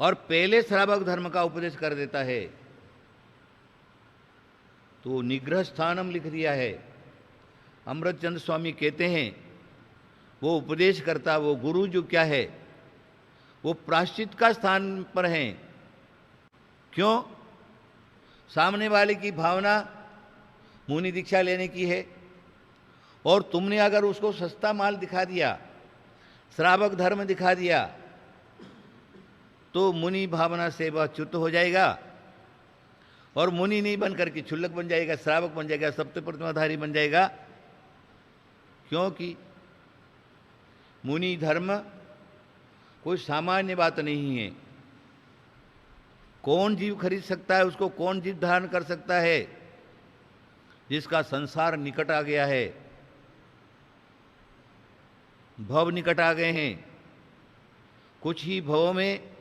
और पहले श्रावक धर्म का उपदेश कर देता है, तो निग्रह स्थानम लिख दिया है। अमृतचंद्र स्वामी कहते हैं वो उपदेश करता, वो गुरु जो क्या है, वो प्रायश्चित का स्थान पर है। क्यों? सामने वाले की भावना मुनि दीक्षा लेने की है, और तुमने अगर उसको सस्ता माल दिखा दिया, श्रावक धर्म दिखा दिया, तो मुनि भावना से वह च्युत हो जाएगा और मुनि नहीं बन करके क्षुल्लक बन जाएगा, श्रावक बन जाएगा, सप्तप्रतिमाधारी बन जाएगा। क्योंकि मुनि धर्म कोई सामान्य बात नहीं है। कौन जीव खरीद सकता है उसको? कौन जीव धारण कर सकता है? जिसका संसार निकट आ गया है, भव निकट आ गए हैं, कुछ ही भव में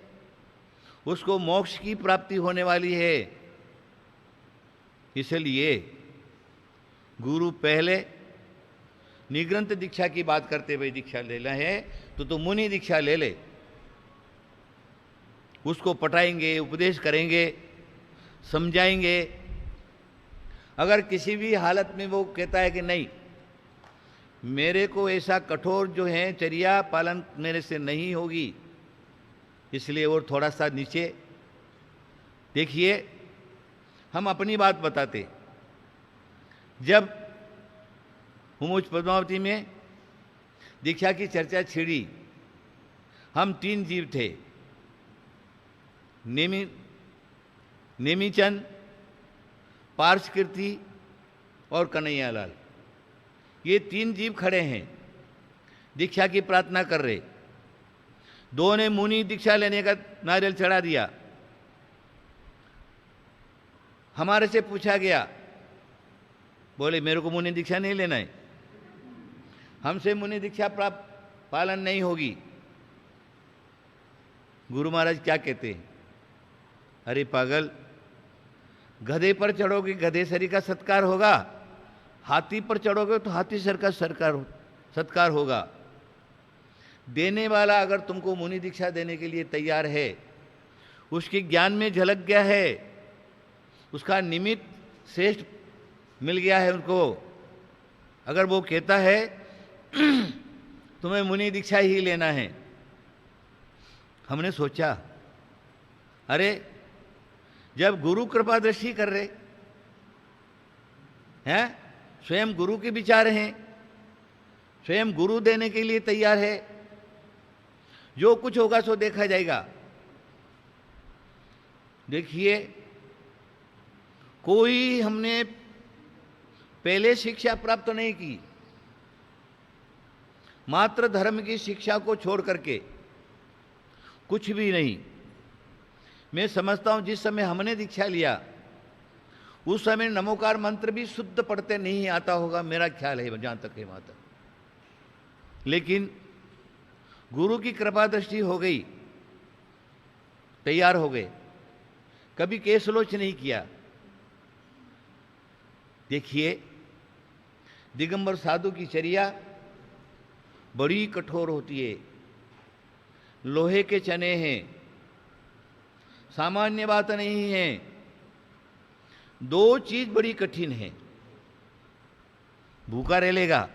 उसको मोक्ष की प्राप्ति होने वाली है। इसलिए गुरु पहले निग्रंथ दीक्षा की बात करते हुए दीक्षा लेना है तो मुनि दीक्षा ले ले, उसको पटाएंगे, उपदेश करेंगे, समझाएंगे। अगर किसी भी हालत में वो कहता है कि नहीं, मेरे को ऐसा कठोर जो है चर्या पालन मेरे से नहीं होगी, इसलिए और थोड़ा सा नीचे देखिए, हम अपनी बात बताते। जब हुमुच पद्मावती में दीक्षा की चर्चा छिड़ी, हम 3 जीव थे, नेमीचंद, पार्शकीर्ति और कन्हैयालाल। ये 3 जीव खड़े हैं, दीक्षा की प्रार्थना कर रहे। 2 ने मुनि दीक्षा लेने का नारियल चढ़ा दिया। हमारे से पूछा गया, बोले मेरे को मुनि दीक्षा नहीं लेना है, हमसे मुनि दीक्षा प्राप्त पालन नहीं होगी। गुरु महाराज क्या कहते हैं? अरे पागल, गधे पर चढ़ोगे गधे सरी का सत्कार होगा, हाथी पर चढ़ोगे तो हाथी सर का सत्कार होगा। देने वाला अगर तुमको मुनि दीक्षा देने के लिए तैयार है, उसके ज्ञान में झलक गया है, उसका निमित्त श्रेष्ठ मिल गया है उनको, अगर वो कहता है तुम्हें मुनि दीक्षा ही लेना है। हमने सोचा, अरे जब गुरु कृपा दृष्टि कर रहे हैं, स्वयं गुरु के विचार हैं, स्वयं गुरु देने के लिए तैयार है, जो कुछ होगा सो देखा जाएगा। देखिए, कोई हमने पहले शिक्षा प्राप्त नहीं की, मात्र धर्म की शिक्षा को छोड़ करके कुछ भी नहीं। मैं समझता हूं जिस समय हमने दीक्षा लिया उस समय नमोकार मंत्र भी शुद्ध पढ़ते नहीं आता होगा, मेरा ख्याल है, जहां तक है वहां तक। लेकिन गुरु की कृपा दृष्टि हो गई, तैयार हो गए, कभी केसलोच नहीं किया। देखिए, दिगंबर साधु की चर्या बड़ी कठोर होती है, लोहे के चने हैं, सामान्य बात नहीं है। 2 चीज बड़ी कठिन है, भूखा रह लेगा,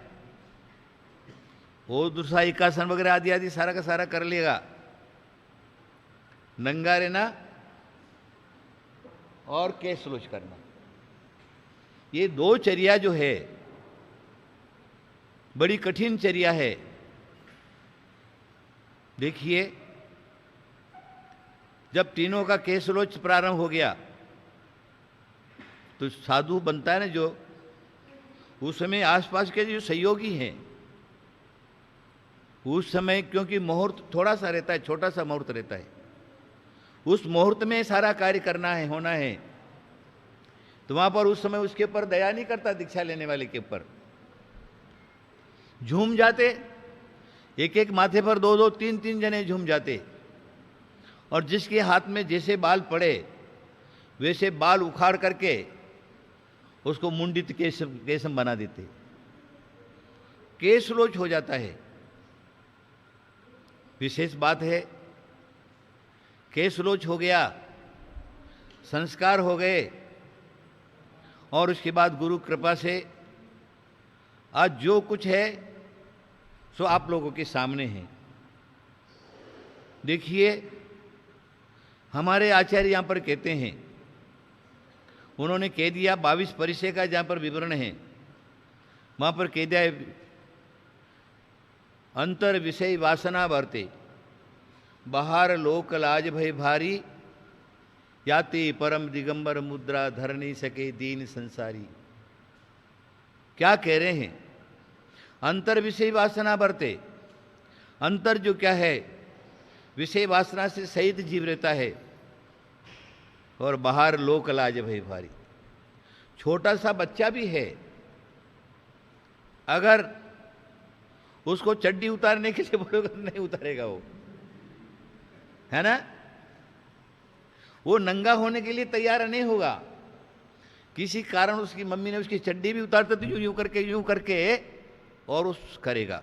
वो दूसरा एकासन वगैरह आदि आदि सारा का सारा कर लेगा, नंगा रहना और केसलोच करना, ये 2 चर्या जो है बड़ी कठिन चर्या है। देखिए, जब तीनों का केसलोच प्रारंभ हो गया तो साधु बनता है ना जो, उस समय आसपास के जो सहयोगी हैं, उस समय क्योंकि मुहूर्त थोड़ा सा रहता है, छोटा सा मुहूर्त रहता है, उस मुहूर्त में सारा कार्य करना है, होना है, तो वहां पर उस समय उसके ऊपर दया नहीं करता, दीक्षा लेने वाले के ऊपर झूम जाते, एक एक माथे पर 2-2 3-3 जने झूम जाते, और जिसके हाथ में जैसे बाल पड़े वैसे बाल उखाड़ करके उसको मुंडित केसम बना देते, केसलोच हो जाता है। विशेष बात है केसलोच हो गया, संस्कार हो गए, और उसके बाद गुरु कृपा से आज जो कुछ है सो आप लोगों के सामने है। देखिए, हमारे आचार्य यहां पर कहते हैं, उन्होंने कह दिया 22 परिचय का जहां पर विवरण है, वहां पर कह दिया अंतर विषय वासना बरते, बाहर लोक लाज भय भारी, याति परम दिगंबर मुद्रा धर नहीं सके दीन संसारी। क्या कह रहे हैं? अंतर विषय वासना बरते। अंतर जो क्या है, विषय वासना से सहित जीव रहता है, और बाहर लोक लाज भय भारी। छोटा सा बच्चा भी है, अगर उसको चड्डी उतारने के लिए बोलोगे नहीं उतारेगा वो, है ना? वो नंगा होने के लिए तैयार नहीं होगा। किसी कारण उसकी मम्मी ने उसकी चड्डी भी उतारते तो यूं करके और उस करेगा।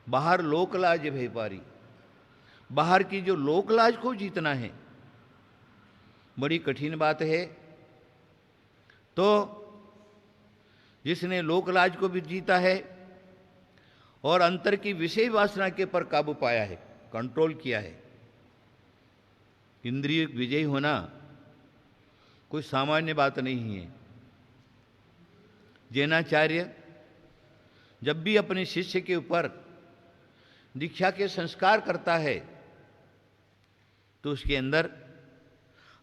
बाहर लोकलाज भय भारी, बाहर की जो लोकलाज को जीतना है बड़ी कठिन बात है। तो जिसने लोकलाज को भी जीता है और अंतर की विषय वासना के पर काबू पाया है, कंट्रोल किया है, इंद्रिय विजयी होना कोई सामान्य बात नहीं है। जैनाचार्य जब भी अपने शिष्य के ऊपर दीक्षा के संस्कार करता है तो उसके अंदर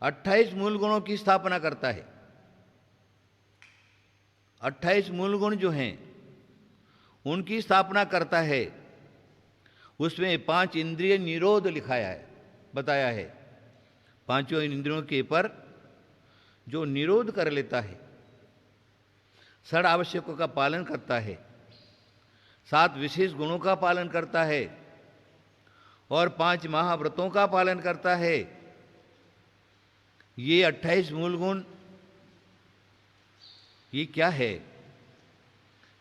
28 मूल गुणों की स्थापना करता है। 28 मूल गुण जो हैं उनकी स्थापना करता है। उसमें 5 इंद्रिय निरोध लिखाया है, बताया है। पांचों इंद्रियों के पर जो निरोध कर लेता है, 6 आवश्यकों का पालन करता है, 7 विशेष गुणों का पालन करता है और 5 महाव्रतों का पालन करता है। ये 28 मूल गुण ये क्या है?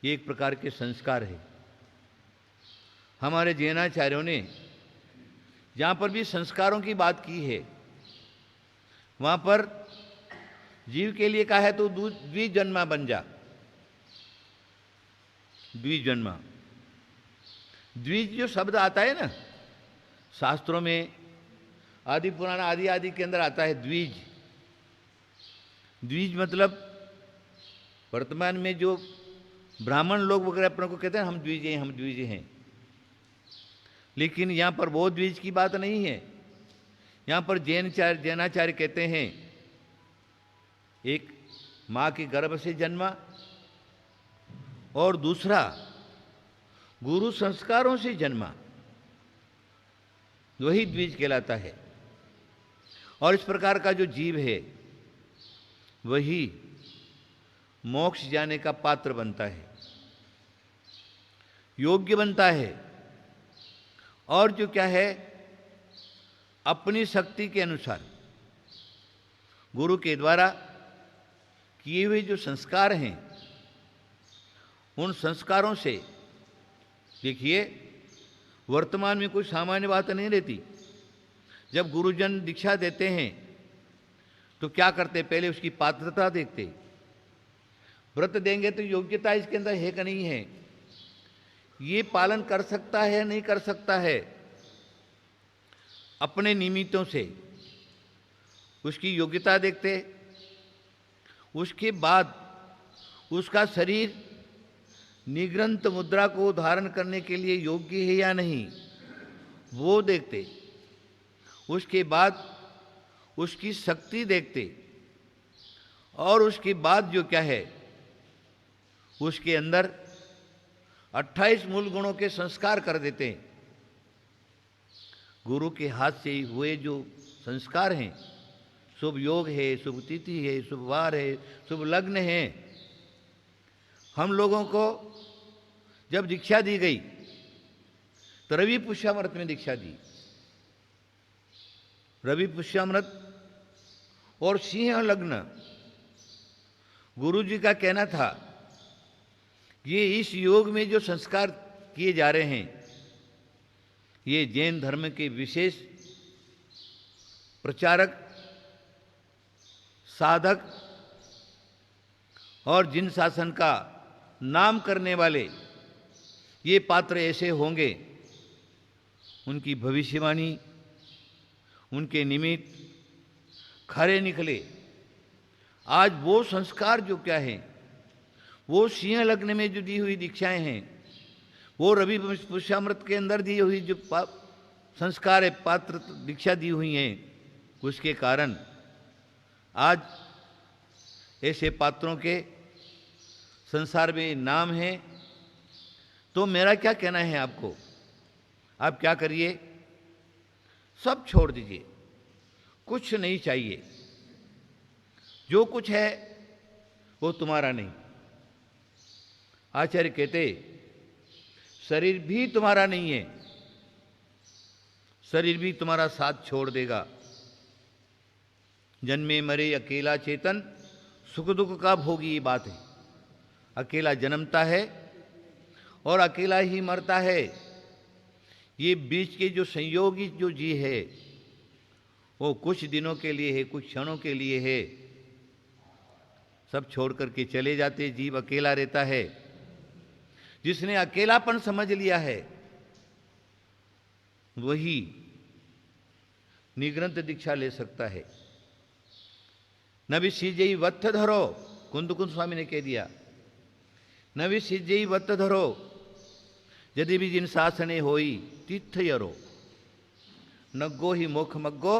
ये एक प्रकार के संस्कार है। हमारे जैनाचार्यों ने जहां पर भी संस्कारों की बात की है वहां पर जीव के लिए कहा है तो द्विजन्मा बन जा। द्विजन्मा, द्विज जो शब्द आता है ना शास्त्रों में, आदि पुराण आदि आदि के अंदर आता है द्विज। द्विज मतलब वर्तमान में जो ब्राह्मण लोग वगैरह अपने को कहते हैं हम द्विज हैं, हम द्विज हैं, लेकिन यहां पर वो द्विज की बात नहीं है। यहां पर जैनाचार्य कहते हैं एक मां के गर्भ से जन्मा और दूसरा गुरु संस्कारों से जन्मा, वही द्विज कहलाता है। और इस प्रकार का जो जीव है वही मोक्ष जाने का पात्र बनता है, योग्य बनता है। और जो क्या है, अपनी शक्ति के अनुसार गुरु के द्वारा किए हुए जो संस्कार हैं उन संस्कारों से, देखिए वर्तमान में कोई सामान्य बात नहीं रहती। जब गुरुजन दीक्षा देते हैं तो क्या करते? पहले उसकी पात्रता देखते। व्रत देंगे तो योग्यता इसके अंदर है कि नहीं है, ये पालन कर सकता है नहीं कर सकता है, अपने निमित्तों से उसकी योग्यता देखते। उसके बाद उसका शरीर निग्रंथ मुद्रा को धारण करने के लिए योग्य है या नहीं वो देखते। उसके बाद उसकी शक्ति देखते और उसके बाद जो क्या है उसके अंदर 28 मूल गुणों के संस्कार कर देते हैं। गुरु के हाथ से हुए जो संस्कार हैं, शुभ योग है, शुभ तिथि है, शुभ वार है, शुभ लग्न है। हम लोगों को जब दीक्षा दी गई तो रवि पुष्यामृत में दीक्षा दी। रवि पुष्यामृत और सिंह लग्न, गुरु जी का कहना था ये इस योग में जो संस्कार किए जा रहे हैं ये जैन धर्म के विशेष प्रचारक, साधक और जिन शासन का नाम करने वाले ये पात्र ऐसे होंगे, उनकी भविष्यवाणी, उनके निमित्त खरे निकले। आज वो संस्कार जो क्या है, वो सिंह लग्न में जो दी हुई दीक्षाएं हैं, वो रवि पुष्यामृत के अंदर दी हुई जो संस्कार है, पात्र दीक्षा दी हुई हैं, उसके कारण आज ऐसे पात्रों के संसार में नाम है। तो मेरा क्या कहना है आपको, आप क्या करिए, सब छोड़ दीजिए, कुछ नहीं चाहिए। जो कुछ है वो तुम्हारा नहीं। आचार्य कहते शरीर भी तुम्हारा नहीं है, शरीर भी तुम्हारा साथ छोड़ देगा। जन्मे मरे अकेला चेतन, सुख दुख का भोगी, ये बात है। अकेला जन्मता है और अकेला ही मरता है। ये बीच के जो संयोगी जो जी है, वो कुछ दिनों के लिए है, कुछ क्षणों के लिए है। सब छोड़ करके चले जाते, जीव अकेला रहता है। जिसने अकेलापन समझ लिया है, वही निग्रंथ दीक्षा ले सकता है। नवि सिजई वत्थ धरो, कुंद स्वामी ने कह दिया, नवि सिजई वत्थ धरो, यदि भी जिन शासने होई तीर्थ यरो, नग्गो ही मुख मग्गो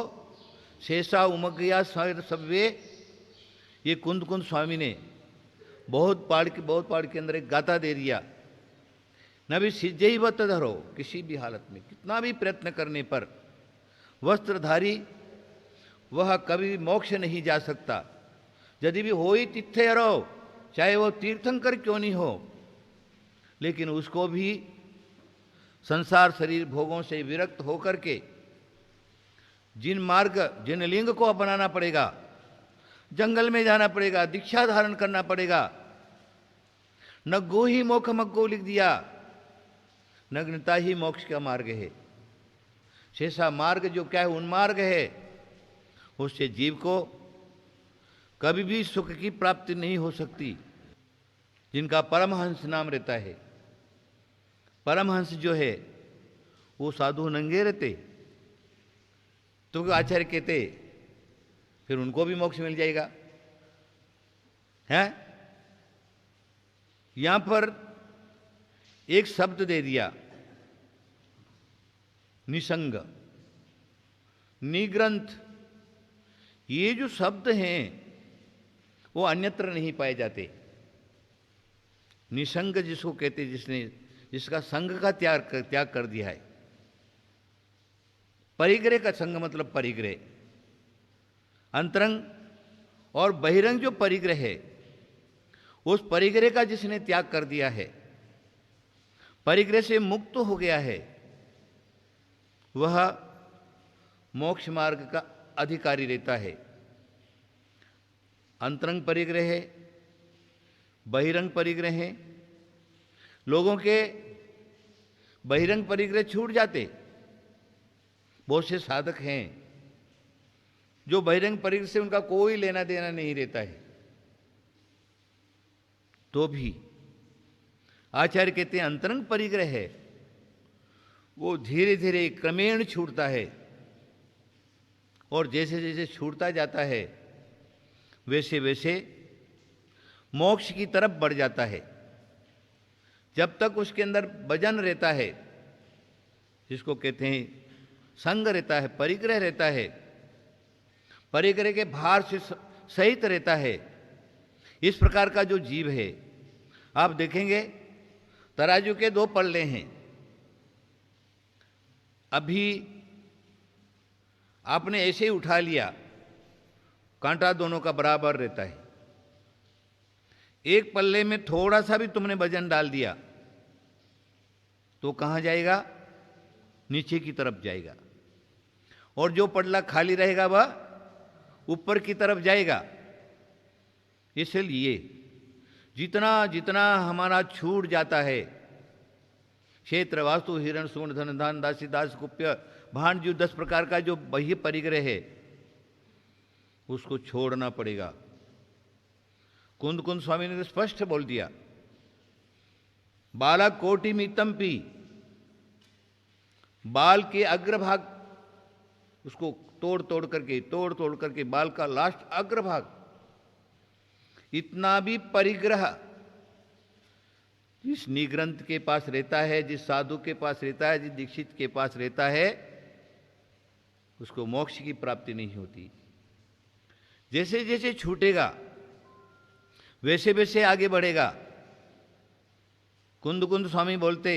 शेषा उमगया सव्वे। ये कुंद स्वामी ने बहुत पाड़ के अंदर एक गाथा दे दिया। नवि सिजई वत्थ धरो, किसी भी हालत में कितना भी प्रयत्न करने पर वस्त्रधारी वह कभी मोक्ष नहीं जा सकता। यदि भी होई तीर्थ यरो, चाहे वो तीर्थंकर क्यों नहीं हो, लेकिन उसको भी संसार शरीर भोगों से विरक्त होकर के जिन मार्ग जिन लिंग को अपनाना पड़ेगा, जंगल में जाना पड़ेगा, दीक्षा धारण करना पड़ेगा। नग्गो ही मोक्ष मग्गो लिख दिया, नग्नता ही मोक्ष का मार्ग है। शेषा मार्ग जो क्या है, उन्मार्ग है, उससे जीव को कभी भी सुख की प्राप्ति नहीं हो सकती। जिनका परमहंस नाम रहता है, परमहंस जो है वो साधु नंगे रहते, तो आचार्य कहते फिर उनको भी मोक्ष मिल जाएगा। है यहां पर एक शब्द दे दिया, निसंग, निग्रंथ। ये जो शब्द हैं वो अन्यत्र नहीं पाए जाते। निसंग जिसको कहते, जिसका संग का त्याग कर दिया है। परिग्रह का संग मतलब परिग्रह, अंतरंग और बहिरंग जो परिग्रह है, उस परिग्रह का जिसने त्याग कर दिया है, परिग्रह से मुक्त हो गया है, वह मोक्ष मार्ग का अधिकारी रहता है। अंतरंग परिग्रह है, बहिरंग परिग्रह है। लोगों के बहिरंग परिग्रह छूट जाते। बहुत से साधक हैं जो बहिरंग परिग्रह से उनका कोई लेना देना नहीं रहता है, तो भी आचार्य कहते हैं अंतरंग परिग्रह है, वो धीरे धीरे क्रमेण छूटता है। और जैसे जैसे छूटता जाता है, वैसे वैसे मोक्ष की तरफ बढ़ जाता है। जब तक उसके अंदर वजन रहता है, जिसको कहते हैं संग रहता है, परिग्रह रहता है, परिग्रह के भार से सहित रहता है, इस प्रकार का जो जीव है, आप देखेंगे तराजू के दो पल्ले हैं। अभी आपने ऐसे ही उठा लिया, कांटा दोनों का बराबर रहता है। एक पल्ले में थोड़ा सा भी तुमने वजन डाल दिया तो कहां जाएगा? नीचे की तरफ जाएगा। और जो पल्ला खाली रहेगा वह ऊपर की तरफ जाएगा। इसलिए जितना जितना हमारा छूट जाता है, क्षेत्र वास्तु हिरण सुवर्ण धन धान दासी दास कुप्य भांड, जो 10 प्रकार का जो बाह्य परिग्रह है, उसको छोड़ना पड़ेगा। कुंद कुंद स्वामी ने तो स्पष्ट बोल दिया, बाला कोटि मितंपी, बाल के अग्रभाग उसको तोड़ तोड़ करके बाल का लास्ट अग्रभाग इतना भी परिग्रह जिस निग्रंथ के पास रहता है, जिस साधु के पास रहता है, जिस दीक्षित के पास रहता है, उसको मोक्ष की प्राप्ति नहीं होती। जैसे जैसे छूटेगा वैसे वैसे आगे बढ़ेगा। कुंद कुंद स्वामी बोलते,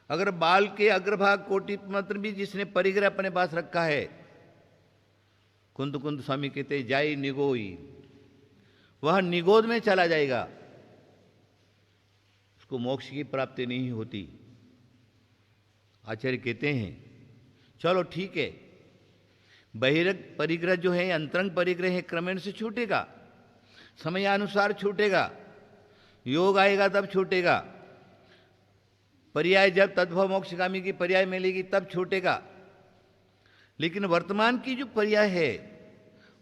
अगर बाल के अग्रभाग कोटि मात्र भी जिसने परिग्रह अपने पास रखा है, कुंद कुंद स्वामी कहते जाई निगोई, वह निगोद में चला जाएगा, उसको मोक्ष की प्राप्ति नहीं होती। आचार्य कहते हैं चलो ठीक है, बहिरंग परिग्रह जो है, अंतरंग परिग्रह है, क्रमेण से छूटेगा, समयानुसार छूटेगा, योग आएगा तब छूटेगा, पर्याय जब तद्भव मोक्षगामी की पर्याय मिलेगी तब छूटेगा। लेकिन वर्तमान की जो पर्याय है,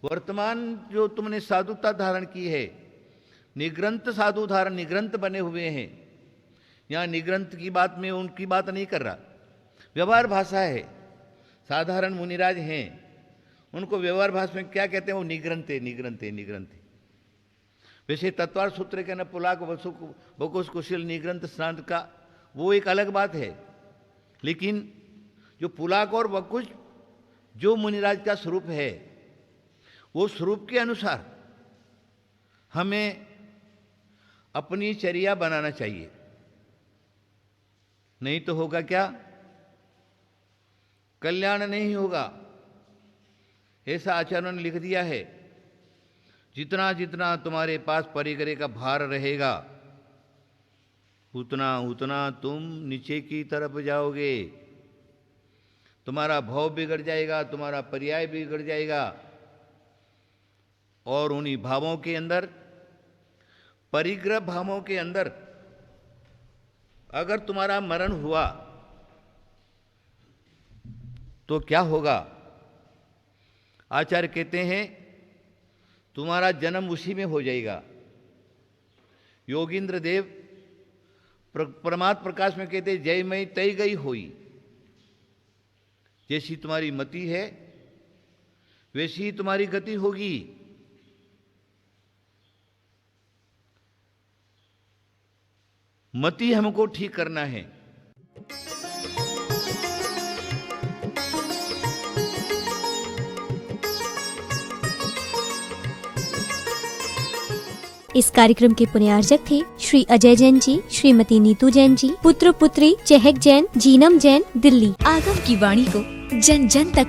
वर्तमान जो तुमने साधुता धारण की है, निग्रंथ साधु धारण, निग्रंथ बने हुए हैं, यहाँ निग्रंथ की बात में उनकी बात नहीं कर रहा, व्यवहार भाषा है। साधारण मुनिराज हैं, उनको व्यवहार भाषा में क्या कहते हैं, वो निग्रंथे निग्रंथे निग्रंथे। वैसे तत्वार सूत्र के न पुलाक बकुश कुशल निग्रंथ स्नान का वो एक अलग बात है, लेकिन जो पुलाक और वकुश जो मुनिराज का स्वरूप है, वो स्वरूप के अनुसार हमें अपनी चर्या बनाना चाहिए। नहीं तो होगा क्या, कल्याण नहीं होगा। ऐसा आचार्यों ने लिख दिया है, जितना जितना तुम्हारे पास परिग्रह का भार रहेगा, उतना उतना तुम नीचे की तरफ जाओगे, तुम्हारा भाव बिगड़ जाएगा, तुम्हारा पर्याय बिगड़ जाएगा। और उन्हीं भावों के अंदर, परिग्रह भावों के अंदर अगर तुम्हारा मरण हुआ तो क्या होगा? आचार्य कहते हैं तुम्हारा जन्म उसी में हो जाएगा। योगींद्र देव परमात्म प्रकाश में कहते जय मई तय गई होई, जैसी तुम्हारी मति है वैसी ही तुम्हारी गति होगी। मति हमको ठीक करना है। इस कार्यक्रम के पुण्यार्जक थे श्री अजय जैन जी, श्रीमती नीतू जैन जी, पुत्र पुत्री चहक जैन, जीनम जैन, दिल्ली। आगम की वाणी को जन जन तक